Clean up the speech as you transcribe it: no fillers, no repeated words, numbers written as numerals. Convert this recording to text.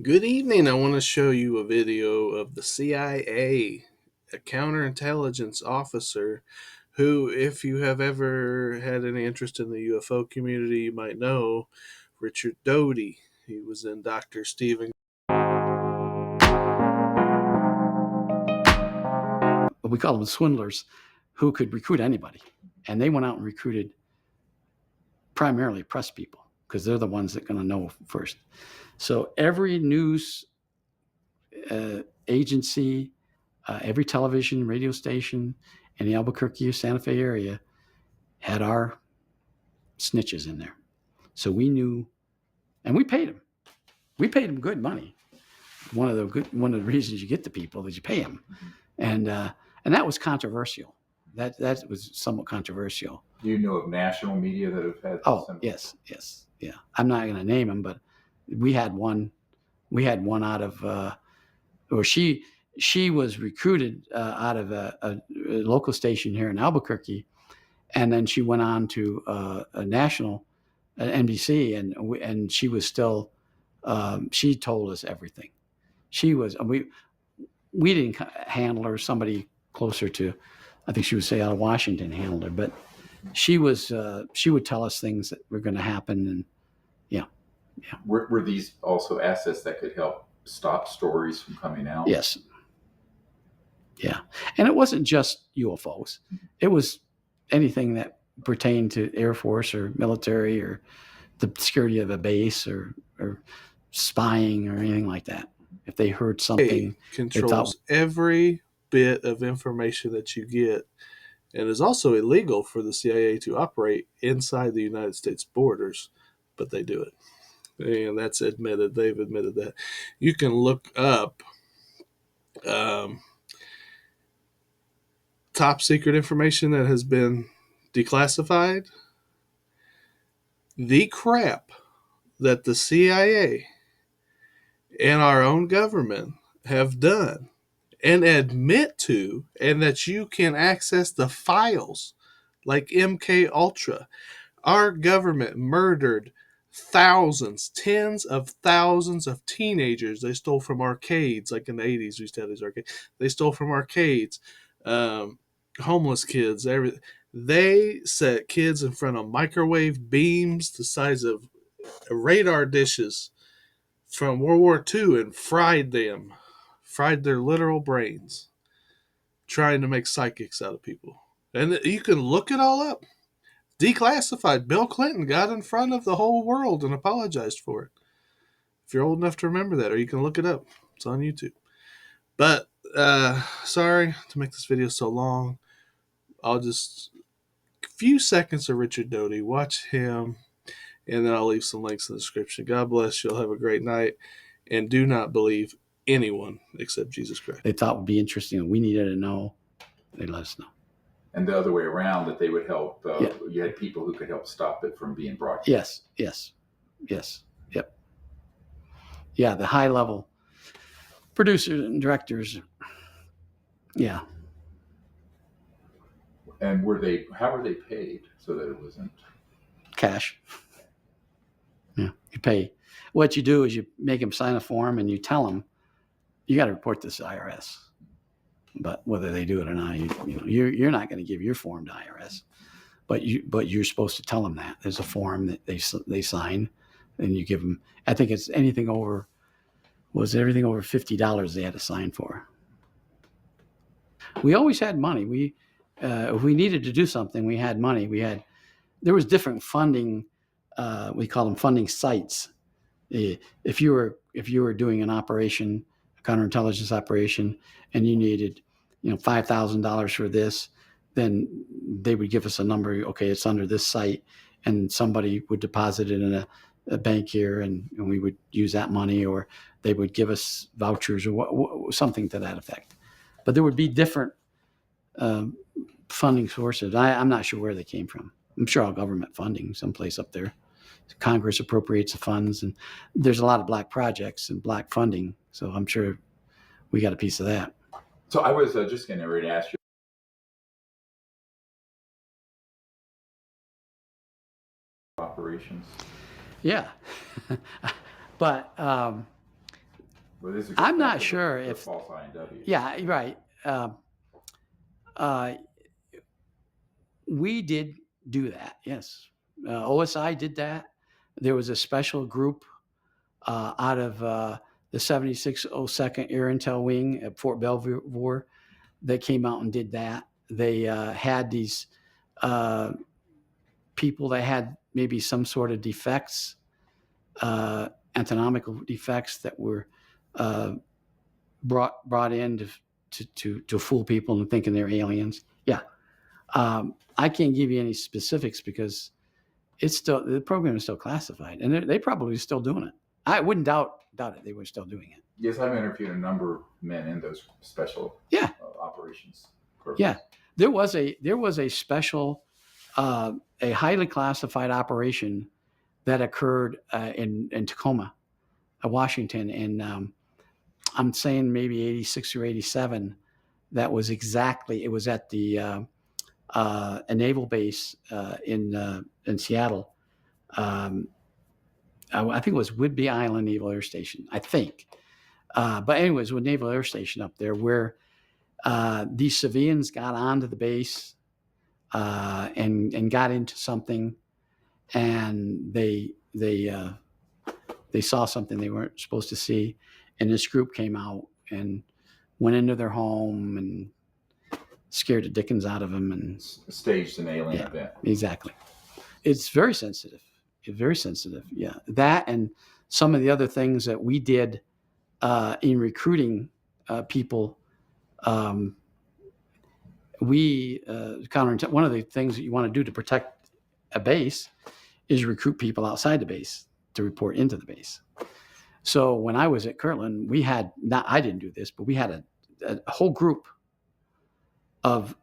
Good evening. I want to show you a video of the CIA, a counterintelligence officer who, if you have ever had any interest in the UFO community, you might know Richard Doty. He was in Dr. Stephen. We call them swindlers, who could recruit anybody. And they went out and recruited primarily press people because they're the ones that are going to know first. So every news agency, every television, radio station in the Albuquerque or Santa Fe area had our snitches in there. So we knew, and we paid them. We paid them good money. One of the reasons you get the people is you pay them, and that was controversial. That was somewhat controversial. Do you know of national media that have had? Oh, yes, yeah. I'm not going to name them, but we had one. We had one out of, or she was recruited out of a local station here in Albuquerque, and then she went on to a national NBC, and she was still. She told us everything. She was we didn't handle her. Somebody closer to, I think she would say out of Washington handled her, but she would tell us things that were going to happen, and yeah. Were these also assets that could help stop stories from coming out? Yes. Yeah. And it wasn't just UFOs. It was anything that pertained to Air Force or military or the security of a base or spying or anything like that. If they heard something, Controls every bit of information that you get, and is also illegal for the CIA to operate inside the United States borders, but they do it. And that's admitted. They've admitted that. You can look up um, top secret information that has been declassified. The crap that the CIA and our own government have done and admit to, and that you can access the files like MK Ultra. Our government murdered thousands, tens of thousands of teenagers. They stole from arcades, like in the 80s. We used to have these arcades. They stole from arcades, homeless kids. They set kids in front of microwave beams the size of radar dishes from World War II and fried their literal brains, trying to make psychics out of people. And you can look it all up. Declassified. Bill Clinton got in front of the whole world and apologized for it. If you're old enough to remember that, or you can look it up. It's on YouTube. But sorry to make this video so long. I'll just a few seconds of Richard Doty. Watch him, and then I'll leave some links in the description. God bless you. You'll have a great night, and do not believe anyone except Jesus Christ. They thought would be interesting and we needed to know. They let us know. And the other way around, that they would help. You had people who could help stop it from being broadcast. Yes. Yep. Yeah, the high level producers and directors. Yeah. And how were they paid so that it wasn't Cash? Yeah, you pay. What you do is you make them sign a form and you tell them you got to report this to IRS. But whether they do it or not, you're not going to give your form to IRS, but you're supposed to tell them that there's a form that they sign, and you give them. I think it's anything over. Was everything over $50 they had to sign for? We always had money. If we needed to do something, we had money. There was different funding. We call them funding sites. If you were doing an operation, a counterintelligence operation, and you needed $5,000 for this, then they would give us a number. Okay, it's under this site, and somebody would deposit it in a bank here, and we would use that money, or they would give us vouchers or something to that effect. But there would be different funding sources. I'm not sure where they came from. I'm sure all government funding, someplace up there. Congress appropriates the funds, and there's a lot of black projects and black funding. So I'm sure we got a piece of that. So I was just getting ready to ask you. Operations. Yeah. But Well, this is I'm back not to the- sure the if- false INW. Yeah, right. We did do that. Yes, OSI did that. There was a special group out of the 7602nd Air Intel Wing at Fort Belvoir that came out and did that. They had these people that had maybe some sort of defects, anatomical defects that were brought in to fool people into thinking they're aliens. Yeah, I can't give you any specifics because it's still, the program is still classified, and they probably still doing it. I wouldn't doubt it. They were still doing it. Yes, I've interviewed a number of men in those special Yeah. operations. Programs. Yeah, there was a special, a highly classified operation that occurred in Tacoma, Washington, and I'm saying maybe 86 or 87. That was exactly, it was at the a naval base in Seattle. I think it was Whidbey Island Naval Air Station, I think. But anyways, with Naval Air Station up there, where these civilians got onto the base and got into something, and they saw something they weren't supposed to see, and this group came out and went into their home and scared the dickens out of them, and Staged an alien event. exactly. It's very sensitive. It's very sensitive. Yeah, that and some of the other things that we did in recruiting people. We one of the things that you want to do to protect a base is recruit people outside the base to report into the base. So when I was at Kirtland, we had, not, I didn't do this, but we had a whole group of